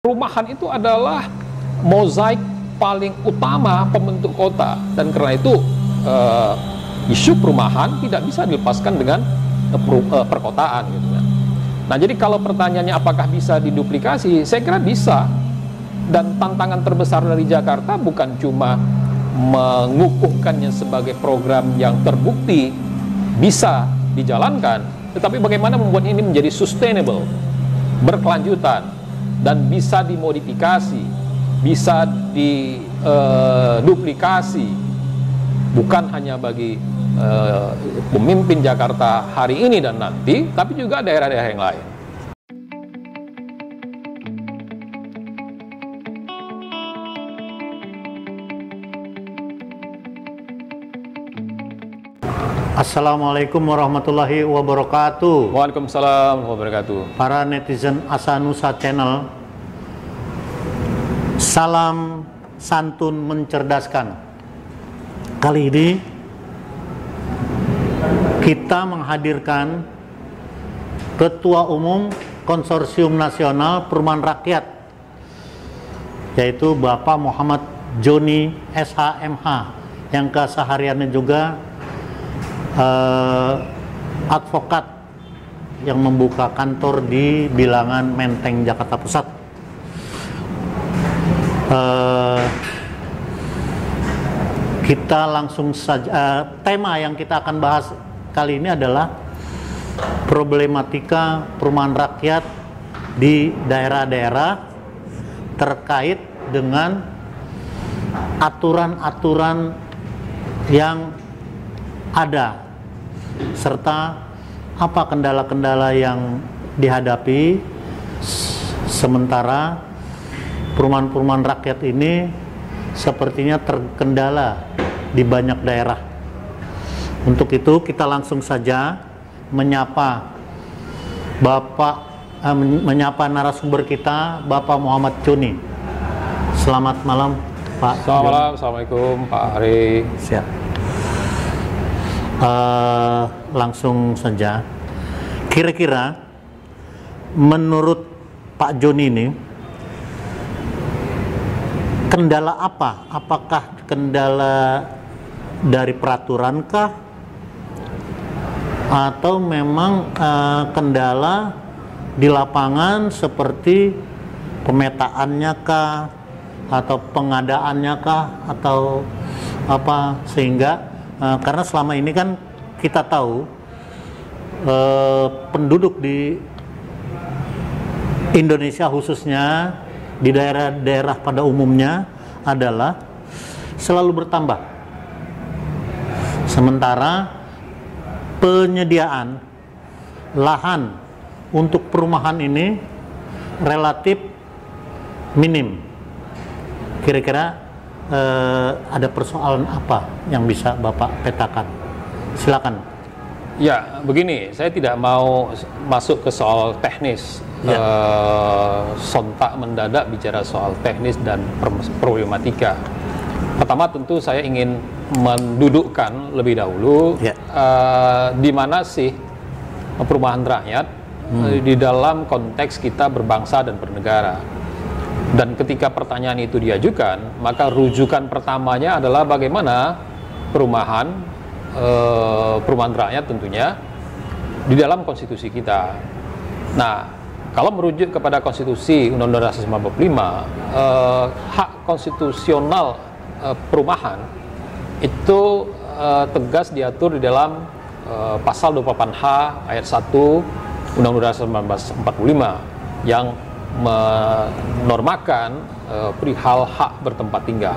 Perumahan itu adalah mozaik paling utama pembentuk kota, dan karena itu isu perumahan tidak bisa dilepaskan dengan perkotaan gitu kan. Nah, jadi kalau pertanyaannya apakah bisa diduplikasi, saya kira bisa. Dan tantangan terbesar dari Jakarta bukan cuma mengukuhkannya sebagai program yang terbukti bisa dijalankan, tetapi bagaimana membuat ini menjadi sustainable, berkelanjutan, dan bisa dimodifikasi, bisa diduplikasi, bukan hanya bagi pemimpin Jakarta hari ini dan nanti, tapi juga daerah-daerah yang lain. Assalamualaikum warahmatullahi wabarakatuh. Waalaikumsalam warahmatullahi wabarakatuh. Para netizen Asanusa Channel, salam santun mencerdaskan. Kali ini kita menghadirkan Ketua Umum Konsorsium Nasional Perumahan Rakyat, yaitu Bapak Muhammad Joni SHMH, yang kesehariannya juga advokat yang membuka kantor di Bilangan Menteng, Jakarta Pusat. Kita langsung saja, tema yang kita akan bahas kali ini adalah problematika perumahan rakyat di daerah-daerah terkait dengan aturan-aturan yang ada, serta apa kendala-kendala yang dihadapi sementara perumahan-perumahan rakyat ini sepertinya terkendala di banyak daerah. Untuk itu kita langsung saja menyapa narasumber kita, Bapak Muhammad Joni. Selamat malam, Pak. Selamat malam, Assalamualaikum Pak Ari. Siap. Langsung saja, kira-kira menurut Pak Joni ini kendala apa? Apakah kendala dari peraturan kah? Atau memang kendala di lapangan seperti pemetaannya kah? Atau pengadaannya kah? Atau apa? Sehingga karena selama ini kan kita tahu penduduk di Indonesia khususnya di daerah-daerah pada umumnya adalah selalu bertambah. Sementara penyediaan lahan untuk perumahan ini relatif minim. Kira-kira ada persoalan apa yang bisa Bapak petakan? Silakan. Ya, begini, saya tidak mau masuk ke soal teknis, ya. Sontak mendadak bicara soal teknis dan problematika. Pertama tentu saya ingin mendudukkan lebih dahulu ya. Di mana sih perumahan rakyat di dalam konteks kita berbangsa dan bernegara. Dan ketika pertanyaan itu diajukan, maka rujukan pertamanya adalah bagaimana perumahan rakyat tentunya di dalam konstitusi kita. Nah, kalau merujuk kepada konstitusi Undang-Undang Dasar 1945, hak konstitusional perumahan itu tegas diatur di dalam pasal 28H ayat 1 Undang-Undang Dasar 1945 yang menormakan perihal hak bertempat tinggal.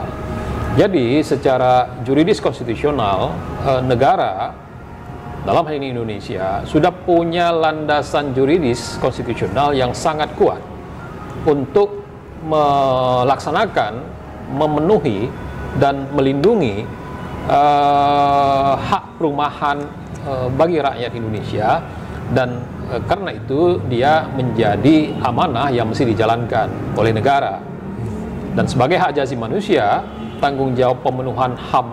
Jadi secara juridis konstitusional, negara dalam hal ini Indonesia sudah punya landasan juridis konstitusional yang sangat kuat untuk melaksanakan, memenuhi dan melindungi hak perumahan bagi rakyat Indonesia. Dan karena itu dia menjadi amanah yang mesti dijalankan oleh negara. Dan sebagai hak asasi manusia, tanggung jawab pemenuhan HAM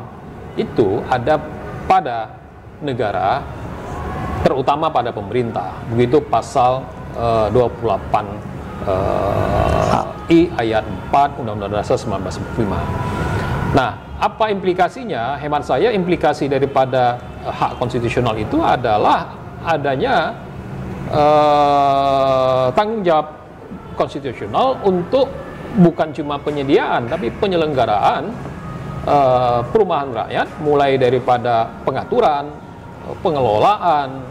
itu ada pada negara, terutama pada pemerintah. Begitu pasal 28 I ayat 4 Undang-Undang Dasar 1945. Nah, apa implikasinya? Hemat saya implikasi daripada hak konstitusional itu adalah adanya tanggung jawab konstitusional untuk bukan cuma penyediaan tapi penyelenggaraan perumahan rakyat, mulai daripada pengaturan, pengelolaan,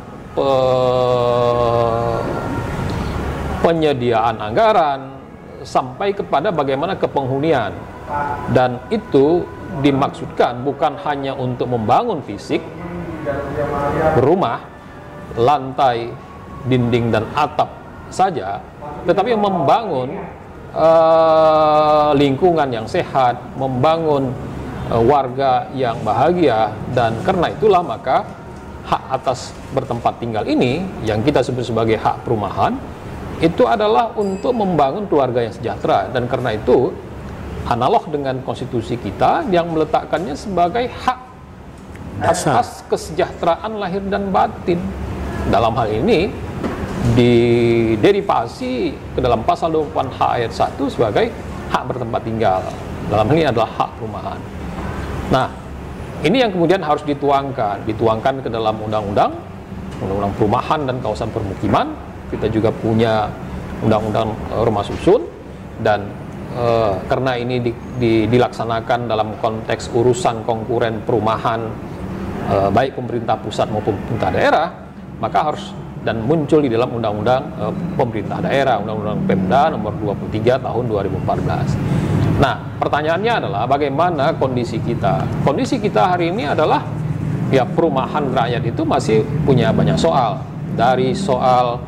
penyediaan anggaran, sampai kepada bagaimana kepenghunian. Dan itu dimaksudkan bukan hanya untuk membangun fisik rumah, lantai, dinding dan atap saja, tetapi membangun lingkungan yang sehat, membangun warga yang bahagia. Dan karena itulah maka hak atas bertempat tinggal ini yang kita sebut sebagai hak perumahan itu adalah untuk membangun keluarga yang sejahtera. Dan karena itu analog dengan konstitusi kita yang meletakkannya sebagai hak atas kesejahteraan lahir dan batin. Dalam hal ini diderivasi ke dalam pasal 28H ayat 1 sebagai hak bertempat tinggal. Dalam hal ini adalah hak perumahan. Nah, ini yang kemudian harus dituangkan ke dalam undang-undang perumahan dan kawasan permukiman. Kita juga punya undang-undang rumah susun, dan karena ini dilaksanakan dalam konteks urusan konkuren perumahan baik pemerintah pusat maupun pemerintah daerah, maka harus dan muncul di dalam undang-undang pemerintah daerah, undang-undang Pemda nomor 23 tahun 2014. Nah, pertanyaannya adalah bagaimana kondisi kita? Kondisi kita hari ini adalah ya perumahan rakyat itu masih punya banyak soal. Dari soal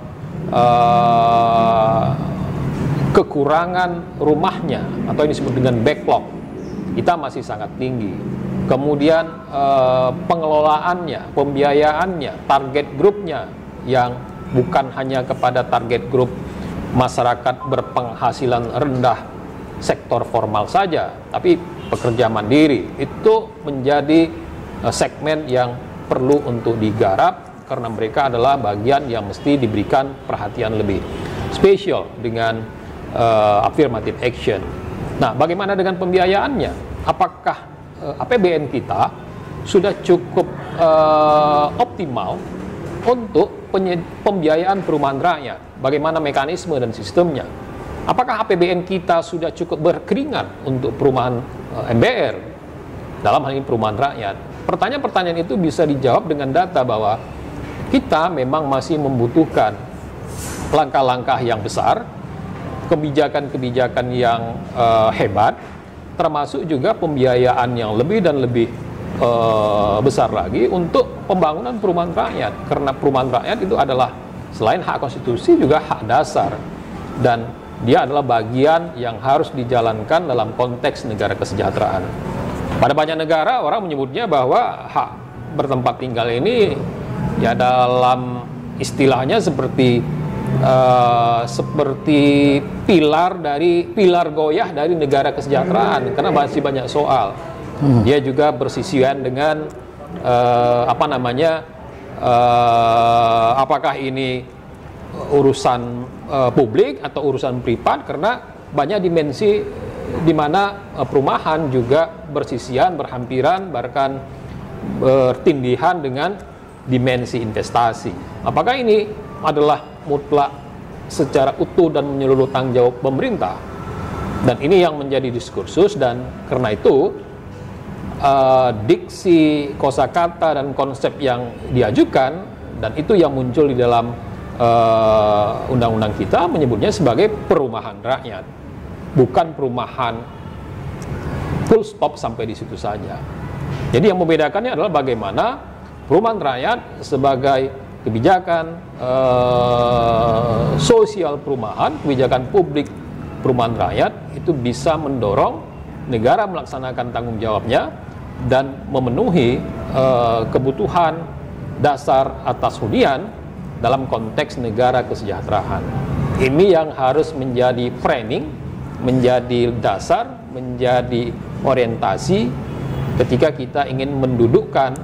kekurangan rumahnya atau yang disebut dengan backlog, kita masih sangat tinggi. Kemudian pengelolaannya, pembiayaannya, target grupnya yang bukan hanya kepada target grup masyarakat berpenghasilan rendah sektor formal saja, tapi pekerja mandiri itu menjadi segmen yang perlu untuk digarap, karena mereka adalah bagian yang mesti diberikan perhatian lebih spesial dengan affirmative action. Nah, bagaimana dengan pembiayaannya? Apakah APBN kita sudah cukup optimal untuk pembiayaan perumahan rakyat? Bagaimana mekanisme dan sistemnya? Apakah APBN kita sudah cukup berkeringat untuk perumahan MBR? Dalam hal ini perumahan rakyat. Pertanyaan-pertanyaan itu bisa dijawab dengan data bahwa kita memang masih membutuhkan langkah-langkah yang besar, kebijakan-kebijakan yang hebat, termasuk juga pembiayaan yang lebih dan lebih besar lagi untuk pembangunan perumahan rakyat. Karena perumahan rakyat itu adalah selain hak konstitusi juga hak dasar, dan dia adalah bagian yang harus dijalankan dalam konteks negara kesejahteraan. Pada banyak negara orang menyebutnya bahwa hak bertempat tinggal ini ya dalam istilahnya seperti pilar goyah dari negara kesejahteraan, karena masih banyak soal. Dia juga bersisian dengan apakah ini urusan publik atau urusan privat, karena banyak dimensi di mana perumahan juga bersisian, berhampiran, bahkan bertindihan dengan dimensi investasi. Apakah ini adalah mutlak secara utuh dan menyeluruh tanggung jawab pemerintah? Dan ini yang menjadi diskursus, dan karena itu diksi, kosakata dan konsep yang diajukan, dan itu yang muncul di dalam undang-undang kita menyebutnya sebagai perumahan rakyat, bukan perumahan full stop sampai di situ saja. Jadi yang membedakannya adalah bagaimana perumahan rakyat sebagai kebijakan sosial perumahan, kebijakan publik perumahan rakyat itu bisa mendorong negara melaksanakan tanggung jawabnya dan memenuhi kebutuhan dasar atas hunian dalam konteks negara kesejahteraan. Ini yang harus menjadi framing, menjadi dasar, menjadi orientasi ketika kita ingin mendudukkan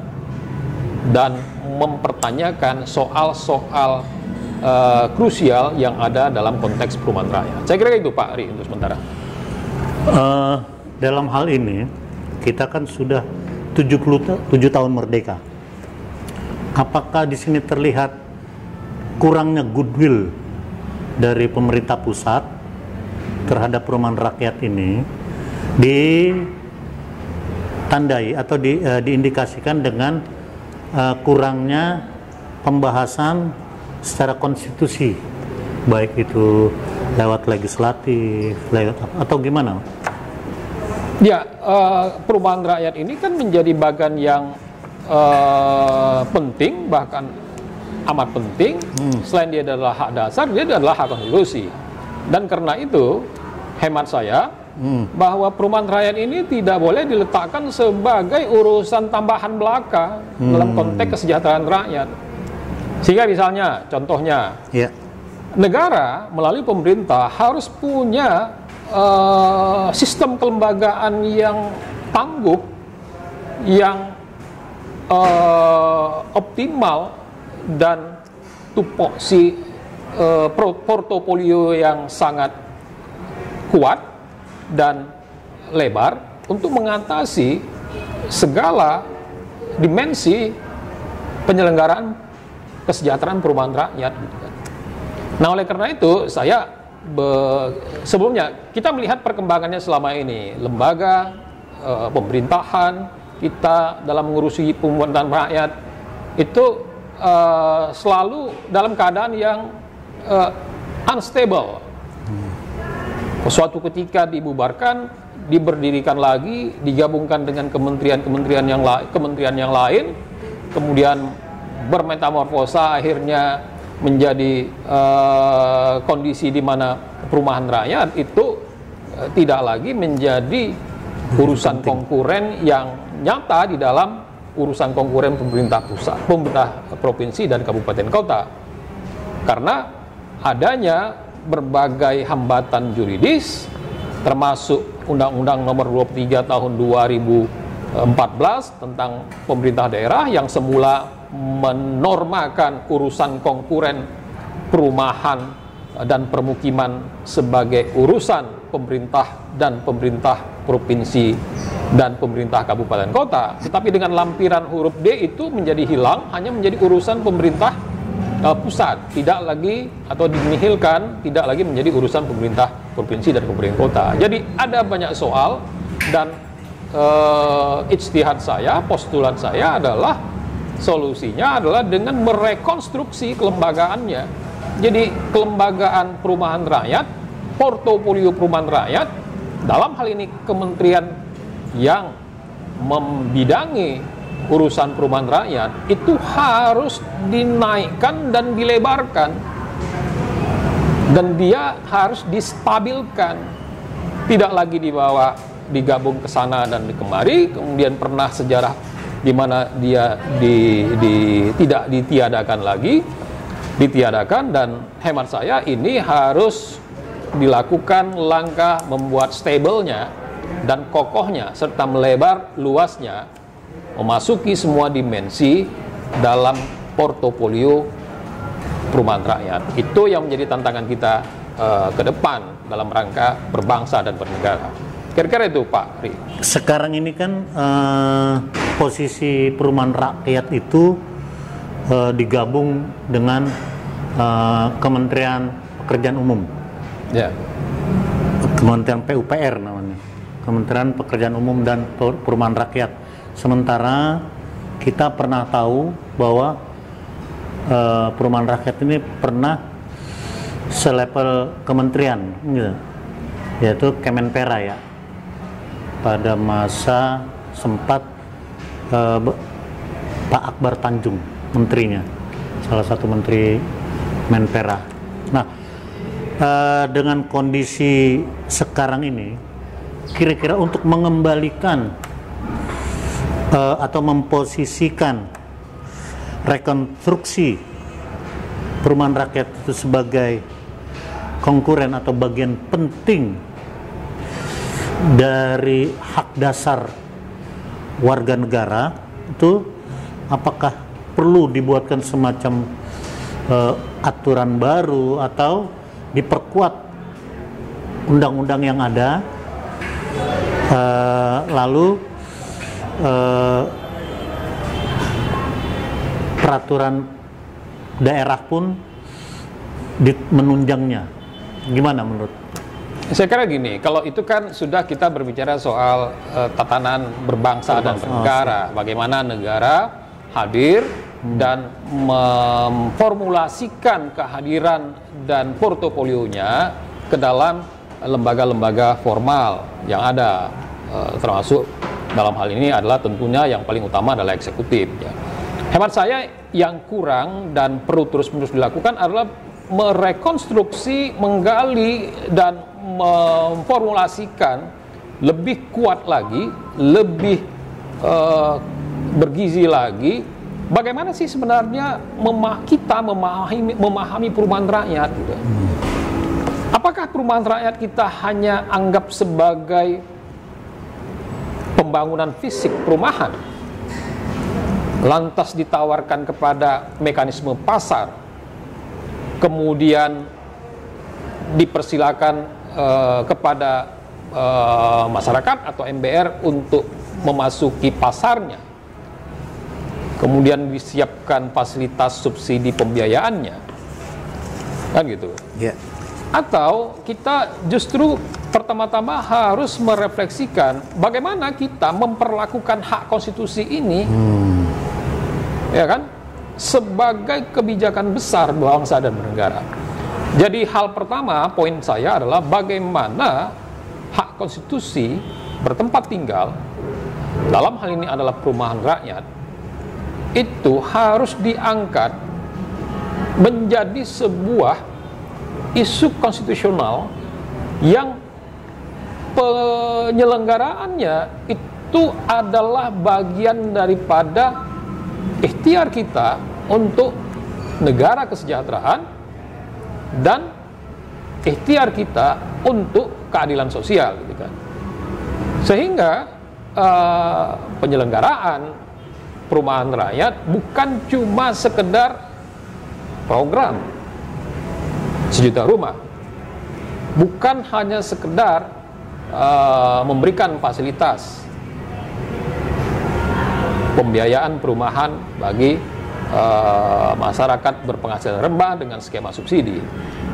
dan mempertanyakan soal-soal krusial yang ada dalam konteks perumahan rakyat. Saya kira itu Pak Ri untuk sementara. Dalam hal ini kita kan sudah 77 tahun merdeka. Apakah di sini terlihat kurangnya goodwill dari pemerintah pusat terhadap perumahan rakyat ini ditandai atau diindikasikan dengan kurangnya pembahasan secara konstitusi, baik itu lewat legislatif, lewat atau gimana? Ya, perumahan rakyat ini kan menjadi bagian yang penting, bahkan amat penting. Selain dia adalah hak dasar, dia adalah hak konstitusi. Dan karena itu, hemat saya, bahwa perumahan rakyat ini tidak boleh diletakkan sebagai urusan tambahan belaka dalam konteks kesejahteraan rakyat. Sehingga misalnya, contohnya, negara melalui pemerintah harus punya sistem kelembagaan yang tangguh, yang optimal, dan tupoksi portofolio yang sangat kuat dan lebar untuk mengatasi segala dimensi penyelenggaraan kesejahteraan perumahan rakyat. Nah, oleh karena itu saya sebelumnya kita melihat perkembangannya selama ini, lembaga pemerintahan kita dalam mengurusi pemerintahan rakyat itu selalu dalam keadaan yang unstable. Suatu ketika dibubarkan, diberdirikan lagi, digabungkan dengan kementerian yang lain, kemudian bermetamorfosa akhirnya menjadi kondisi di mana perumahan rakyat itu tidak lagi menjadi urusan konkuren yang nyata di dalam urusan konkuren pemerintah pusat, pemerintah provinsi dan kabupaten kota. Karena adanya berbagai hambatan juridis, termasuk Undang-Undang Nomor 23 Tahun 2014 tentang pemerintah daerah yang semula menormakan urusan konkuren perumahan dan permukiman sebagai urusan pemerintah dan pemerintah provinsi dan pemerintah kabupaten kota. Tetapi dengan lampiran huruf D itu menjadi hilang, hanya menjadi urusan pemerintah pusat, tidak lagi atau dinihilkan, tidak lagi menjadi urusan pemerintah provinsi dan kabupaten kota. Jadi ada banyak soal dan ijtihad saya, postulat saya adalah solusinya adalah dengan merekonstruksi kelembagaannya. Jadi kelembagaan perumahan rakyat, portofolio perumahan rakyat, dalam hal ini kementerian yang membidangi urusan perumahan rakyat itu harus dinaikkan dan dilebarkan, dan dia harus distabilkan, tidak lagi digabung ke sana dan kemari. Kemudian pernah sejarah di mana dia tidak ditiadakan, dan hemat saya ini harus dilakukan langkah membuat stabilnya dan kokohnya serta melebar luasnya, memasuki semua dimensi dalam portofolio perumahan rakyat. Itu yang menjadi tantangan kita ke depan dalam rangka berbangsa dan bernegara. Kira-kira itu Pak Ri. Sekarang ini kan posisi perumahan rakyat itu digabung dengan Kementerian Pekerjaan Umum. Ya. Kementerian PUPR namanya. Kementerian Pekerjaan Umum dan Perumahan Rakyat. Sementara kita pernah tahu bahwa perumahan rakyat ini pernah selevel kementerian, gitu, yaitu Kemenpera ya. Pada masa sempat Pak Akbar Tanjung menterinya, salah satu menteri Menpera. Nah, dengan kondisi sekarang ini, kira-kira untuk mengembalikan atau memposisikan rekonstruksi perumahan rakyat itu sebagai konkuren atau bagian penting dari hak dasar warga negara, itu apakah perlu dibuatkan semacam aturan baru atau diperkuat undang-undang yang ada, lalu peraturan daerah pun menunjangnya. Gimana menurut? Saya kira gini, kalau itu kan sudah kita berbicara soal tatanan berbangsa dan bernegara, bagaimana negara hadir dan memformulasikan kehadiran dan portofolionya ke dalam lembaga-lembaga formal yang ada, termasuk dalam hal ini adalah tentunya yang paling utama adalah eksekutif. Ya. Hemat saya yang kurang dan perlu terus-menerus dilakukan adalah merekonstruksi, menggali dan memformulasikan lebih kuat lagi, lebih bergizi lagi, bagaimana sih sebenarnya kita memahami perumahan rakyat gitu. Apakah perumahan rakyat kita hanya anggap sebagai pembangunan fisik perumahan, lantas ditawarkan kepada mekanisme pasar, kemudian dipersilakan kepada masyarakat atau MBR untuk memasuki pasarnya, kemudian disiapkan fasilitas subsidi pembiayaannya, kan gitu. Yeah. Atau kita justru pertama-tama harus merefleksikan bagaimana kita memperlakukan hak konstitusi ini, ya kan, sebagai kebijakan besar bangsa dan bernegara. Jadi hal pertama, poin saya adalah bagaimana hak konstitusi bertempat tinggal, dalam hal ini adalah perumahan rakyat, itu harus diangkat menjadi sebuah isu konstitusional yang penyelenggaraannya itu adalah bagian daripada ikhtiar kita untuk negara kesejahteraan dan ikhtiar kita untuk keadilan sosial, gitu kan. Sehingga penyelenggaraan perumahan rakyat bukan cuma sekedar program 1 juta rumah, bukan hanya sekedar memberikan fasilitas pembiayaan perumahan bagi masyarakat berpenghasilan rendah dengan skema subsidi.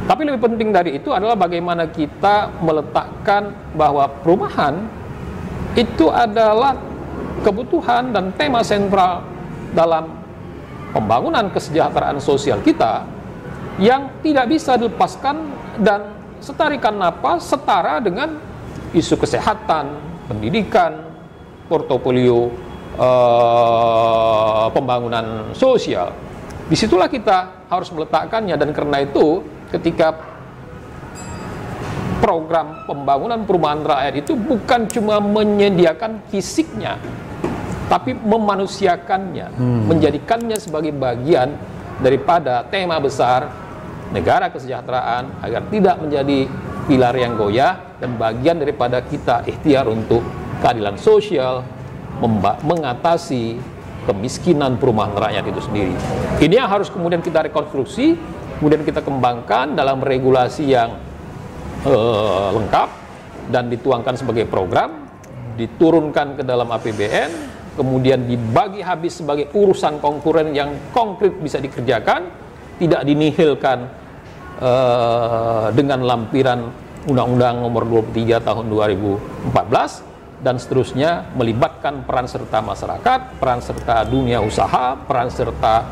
Tapi lebih penting dari itu adalah bagaimana kita meletakkan bahwa perumahan itu adalah kebutuhan dan tema sentral dalam pembangunan kesejahteraan sosial kita yang tidak bisa dilepaskan dan setarikan napas setara dengan isu kesehatan, pendidikan, portofolio pembangunan sosial. Disitulah kita harus meletakkannya, dan karena itu ketika program pembangunan perumahan rakyat itu bukan cuma menyediakan fisiknya, tapi memanusiakannya, menjadikannya sebagai bagian daripada tema besar negara kesejahteraan agar tidak menjadi pilar yang goyah dan bagian daripada kita ikhtiar untuk keadilan sosial, mengatasi kemiskinan perumahan rakyat itu sendiri. Ini yang harus kemudian kita rekonstruksi, kemudian kita kembangkan dalam regulasi yang lengkap dan dituangkan sebagai program, diturunkan ke dalam APBN, kemudian dibagi habis sebagai urusan konkuren yang konkret bisa dikerjakan, tidak dinihilkan dengan lampiran Undang-Undang Nomor 23 Tahun 2014 dan seterusnya, melibatkan peran serta masyarakat, peran serta dunia usaha, peran serta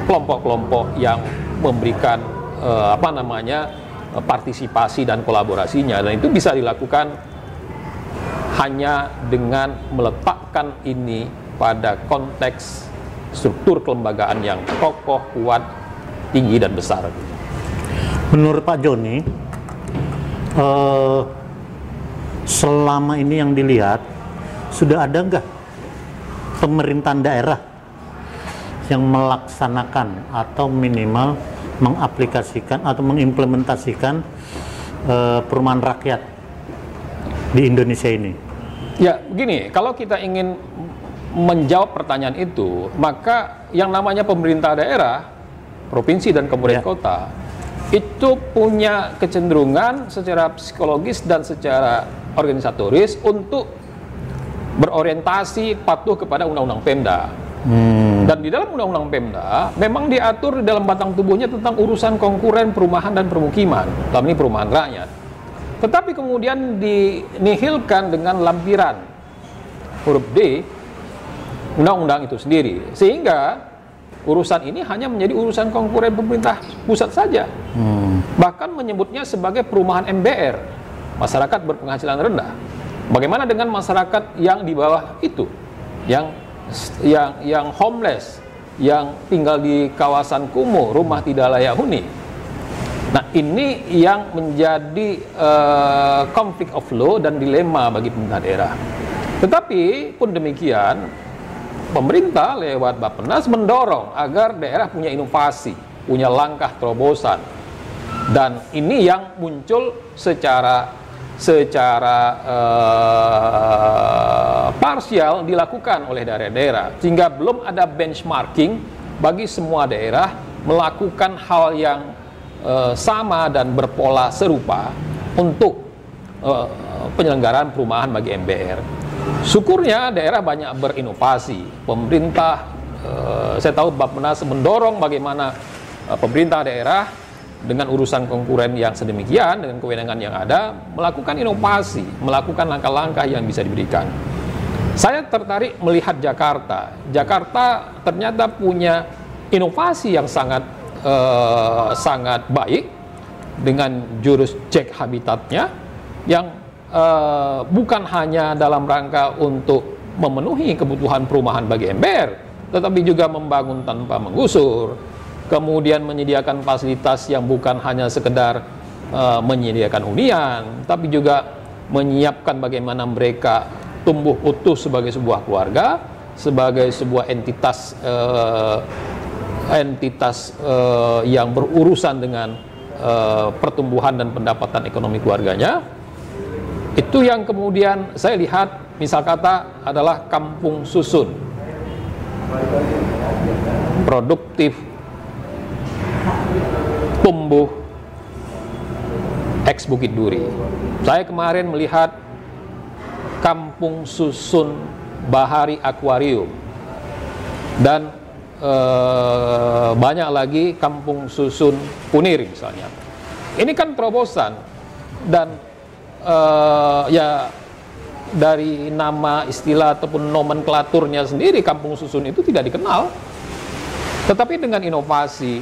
kelompok-kelompok yang memberikan partisipasi dan kolaborasinya, dan itu bisa dilakukan hanya dengan meletakkan ini pada konteks struktur kelembagaan yang kokoh, kuat, tinggi dan besar. Menurut Pak Joni, selama ini yang dilihat, sudah ada nggak pemerintahan daerah yang melaksanakan atau minimal mengaplikasikan atau mengimplementasikan perumahan rakyat di Indonesia ini? Ya, begini, kalau kita ingin menjawab pertanyaan itu, maka yang namanya pemerintah daerah, provinsi dan kabupaten kota, itu punya kecenderungan secara psikologis dan secara organisatoris untuk berorientasi patuh kepada undang-undang Pemda. Dan di dalam undang-undang Pemda memang diatur di dalam batang tubuhnya tentang urusan konkuren perumahan dan permukiman, dalam ini perumahan rakyat. Tetapi kemudian dinihilkan dengan lampiran huruf D undang-undang itu sendiri, sehingga urusan ini hanya menjadi urusan konkuren pemerintah pusat saja. Bahkan menyebutnya sebagai perumahan MBR, masyarakat berpenghasilan rendah. Bagaimana dengan masyarakat yang di bawah itu, yang homeless, yang tinggal di kawasan kumuh, rumah tidak layak huni? Nah, ini yang menjadi konflik of law dan dilema bagi pemerintah daerah. Tetapi pun demikian, pemerintah lewat Bappenas mendorong agar daerah punya inovasi, punya langkah terobosan. Dan ini yang muncul secara parsial dilakukan oleh daerah-daerah, sehingga belum ada benchmarking bagi semua daerah melakukan hal yang sama dan berpola serupa untuk penyelenggaraan perumahan bagi MBR. Syukurnya daerah banyak berinovasi. Pemerintah, saya tahu Bappenas mendorong bagaimana pemerintah daerah dengan urusan konkuren yang sedemikian, dengan kewenangan yang ada, melakukan inovasi, melakukan langkah-langkah yang bisa diberikan. Saya tertarik melihat Jakarta. Jakarta ternyata punya inovasi yang sangat baik dengan jurus cek habitatnya yang bukan hanya dalam rangka untuk memenuhi kebutuhan perumahan bagi MBR, tetapi juga membangun tanpa menggusur, kemudian menyediakan fasilitas yang bukan hanya sekedar menyediakan hunian, tapi juga menyiapkan bagaimana mereka tumbuh utuh sebagai sebuah keluarga, sebagai sebuah entitas yang berurusan dengan pertumbuhan dan pendapatan ekonomi keluarganya. Itu yang kemudian saya lihat, misal kata, adalah kampung susun, produktif, tumbuh, ex Bukit Duri. Saya kemarin melihat kampung susun Bahari Aquarium, dan banyak lagi kampung susun Kunir misalnya. Ini kan terobosan, dan ya dari nama, istilah ataupun nomenklaturnya sendiri, kampung susun itu tidak dikenal. Tetapi dengan inovasi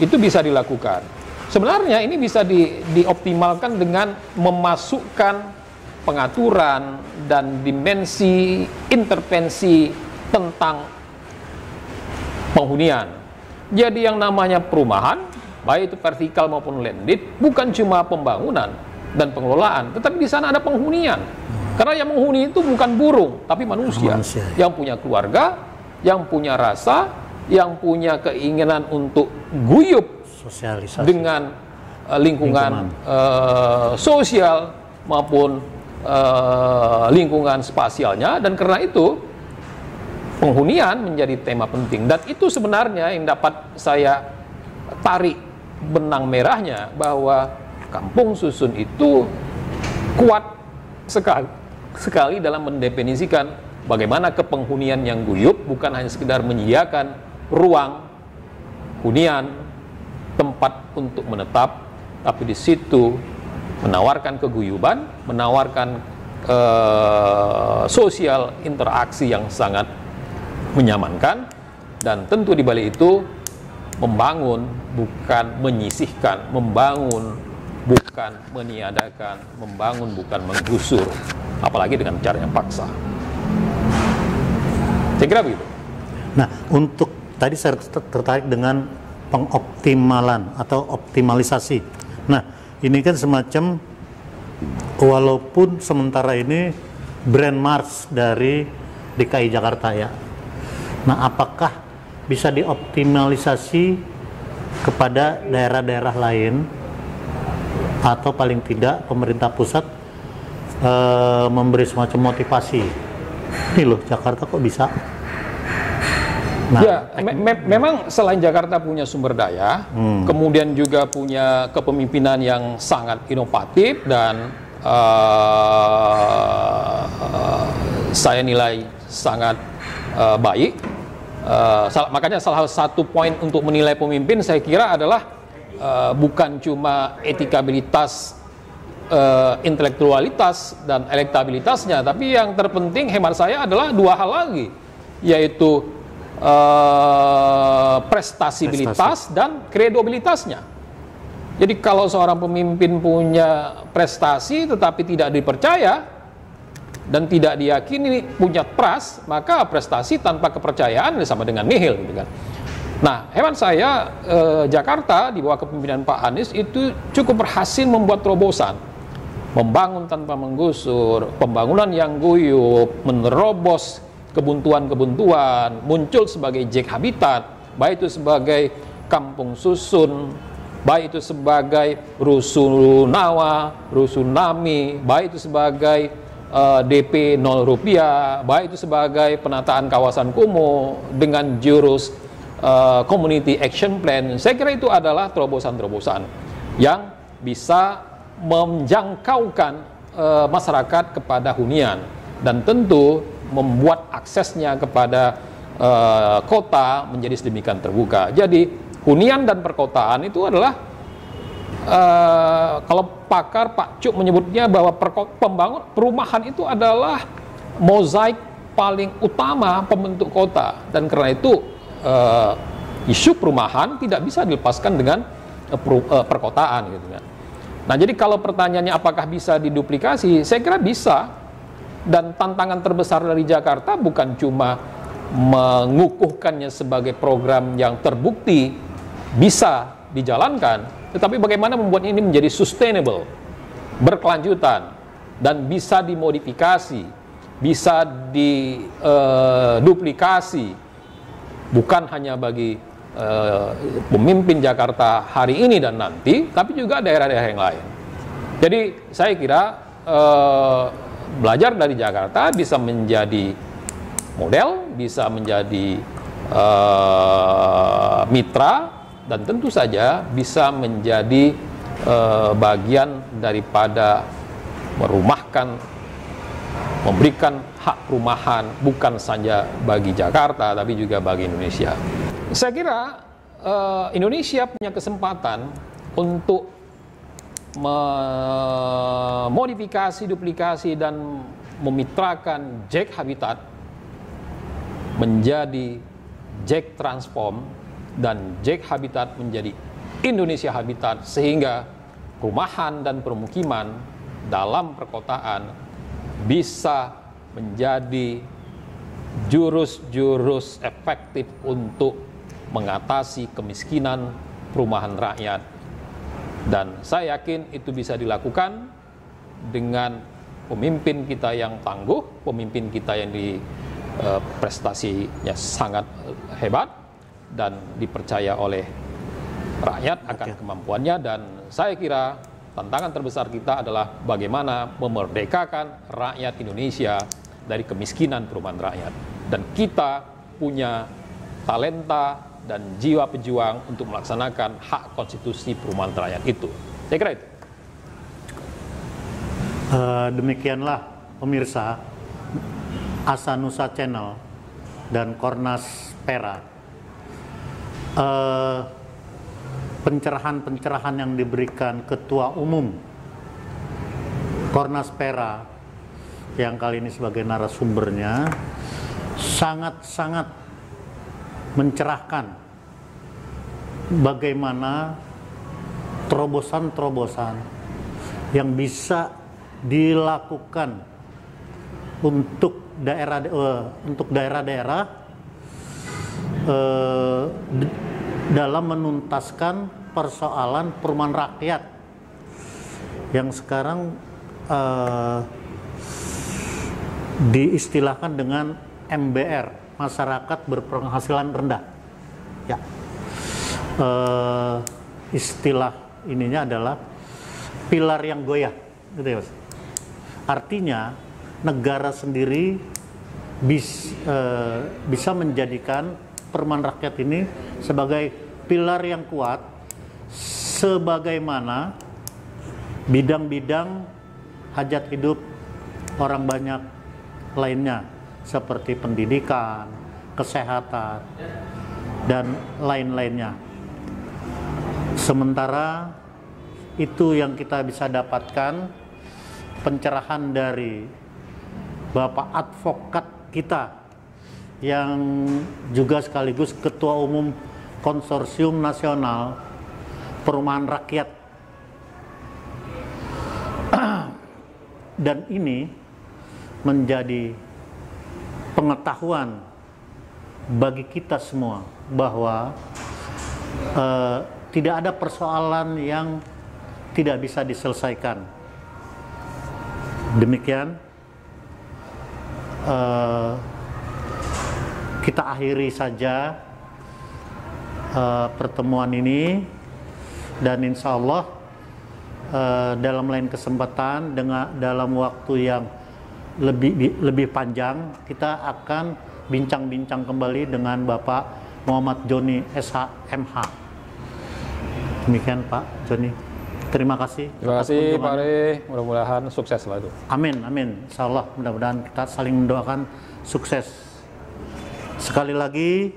itu bisa dilakukan. Sebenarnya ini bisa dioptimalkan dengan memasukkan pengaturan dan dimensi intervensi tentang penghunian. Jadi yang namanya perumahan, baik itu vertikal maupun landed, bukan cuma pembangunan dan pengelolaan, tetapi di sana ada penghunian. Karena yang menghuni itu bukan burung, tapi manusia. Yang punya keluarga, yang punya rasa, yang punya keinginan untuk guyup dengan lingkungan sosial maupun lingkungan spasialnya. Dan karena itu penghunian menjadi tema penting, dan itu sebenarnya yang dapat saya tarik benang merahnya, bahwa kampung susun itu kuat sekali dalam mendefinisikan bagaimana kepenghunian yang guyup bukan hanya sekedar menyediakan ruang hunian, tempat untuk menetap, tapi di situ menawarkan keguyuban, menawarkan sosial interaksi yang sangat menyamankan, dan tentu di balik itu membangun bukan menyisihkan, membangun bukan meniadakan, membangun bukan menggusur, apalagi dengan cara yang paksa. Saya kira begitu. Nah, untuk tadi saya tertarik dengan pengoptimalan atau optimalisasi. Nah, ini kan semacam, walaupun sementara ini brand Mars dari DKI Jakarta ya. Nah, apakah bisa dioptimalisasi kepada daerah-daerah lain, atau paling tidak pemerintah pusat memberi semacam motivasi ini loh Jakarta kok bisa. Nah, ya, memang selain Jakarta punya sumber daya, kemudian juga punya kepemimpinan yang sangat inovatif dan saya nilai sangat baik. Makanya salah satu poin untuk menilai pemimpin saya kira adalah bukan cuma etikabilitas, intelektualitas dan elektabilitasnya, tapi yang terpenting hemat saya adalah dua hal lagi, yaitu prestasibilitas dan kredibilitasnya. Jadi kalau seorang pemimpin punya prestasi tetapi tidak dipercaya dan tidak diyakini punya trust, maka prestasi tanpa kepercayaan sama dengan nihil, gitu kan. Nah, hemat saya Jakarta di bawah kepemimpinan Pak Anies itu cukup berhasil membuat terobosan, membangun tanpa menggusur, pembangunan yang guyup, menerobos kebuntuan-kebuntuan, muncul sebagai Jack Habitat, baik itu sebagai kampung susun, baik itu sebagai rusunawa, rusunami, baik itu sebagai DP 0 rupiah, baik itu sebagai penataan kawasan kumuh dengan jurus community action plan. Saya kira itu adalah terobosan-terobosan yang bisa menjangkaukan masyarakat kepada hunian dan tentu membuat aksesnya kepada kota menjadi sedemikian terbuka. Jadi hunian dan perkotaan itu adalah kalau pakar Pak Cuk menyebutnya bahwa pembangun perumahan itu adalah mozaik paling utama pembentuk kota, dan karena itu isu perumahan tidak bisa dilepaskan dengan perkotaan, gitu kan. Nah, jadi kalau pertanyaannya apakah bisa diduplikasi, saya kira bisa. Dan tantangan terbesar dari Jakarta bukan cuma mengukuhkannya sebagai program yang terbukti bisa dijalankan, tetapi bagaimana membuat ini menjadi sustainable, berkelanjutan, dan bisa dimodifikasi, bisa diduplikasi, bukan hanya bagi pemimpin Jakarta hari ini dan nanti, tapi juga daerah-daerah yang lain. Jadi saya kira belajar dari Jakarta bisa menjadi model, bisa menjadi mitra, dan tentu saja bisa menjadi bagian daripada merumahkan, memberikan hak perumahan bukan saja bagi Jakarta tapi juga bagi Indonesia. Saya kira Indonesia punya kesempatan untuk memodifikasi, duplikasi, dan memitrakan Jack Habitat menjadi Jack Transform dan Jack Habitat menjadi Indonesia Habitat, sehingga perumahan dan permukiman dalam perkotaan bisa menjadi jurus-jurus efektif untuk mengatasi kemiskinan perumahan rakyat. Dan saya yakin itu bisa dilakukan dengan pemimpin kita yang tangguh, pemimpin kita yang prestasinya sangat hebat dan dipercaya oleh rakyat akan kemampuannya. Dan saya kira tantangan terbesar kita adalah bagaimana memerdekakan rakyat Indonesia dari kemiskinan perumahan rakyat. Dan kita punya talenta dan jiwa pejuang untuk melaksanakan hak konstitusi perumahan rakyat itu. Saya kira itu. Demikianlah pemirsa Asanusa Channel dan Kornas Pera. Pencerahan-pencerahan yang diberikan Ketua Umum Kornas Pera yang kali ini sebagai narasumbernya sangat-sangat mencerahkan bagaimana terobosan-terobosan yang bisa dilakukan untuk daerah-daerah dalam menuntaskan persoalan perumahan rakyat yang sekarang diistilahkan dengan MBR, masyarakat berpenghasilan rendah. Ya, istilah ininya adalah pilar yang goyah, gitu ya, Mas. Artinya negara sendiri bisa menjadikan perumahan rakyat ini sebagai pilar yang kuat, sebagaimana bidang-bidang hajat hidup orang banyak lainnya, seperti pendidikan, kesehatan, dan lain-lainnya. Sementara itu yang kita bisa dapatkan pencerahan dari Bapak advokat kita yang juga sekaligus Ketua Umum Konsorsium Nasional Perumahan Rakyat. Dan ini menjadi pengetahuan bagi kita semua bahwa tidak ada persoalan yang tidak bisa diselesaikan. Demikian kita akhiri saja pertemuan ini, dan insya Allah dalam lain kesempatan dalam waktu yang lebih panjang kita akan bincang-bincang kembali dengan Bapak Muhammad Joni SH.MH. Demikian Pak Joni. Terima kasih. Terima kasih Pak Ari. Mudah-mudahan sukses lah itu. Amin, amin. Insya Allah mudah-mudahan kita saling mendoakan sukses. Sekali lagi,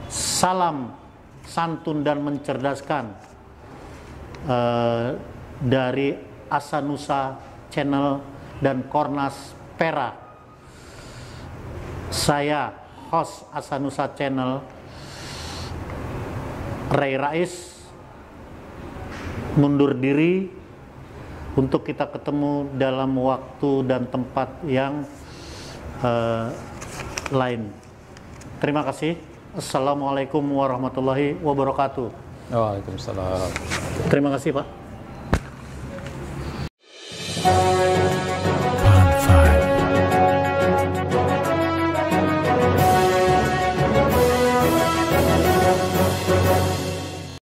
salam santun dan mencerdaskan dari Asanusa Channel dan Kornas Pera. Saya host Asanusa Channel, Ray Rais, mundur diri untuk kita ketemu dalam waktu dan tempat yang lain. Terima kasih. Assalamualaikum warahmatullahi wabarakatuh. Waalaikumsalam. Terima kasih Pak.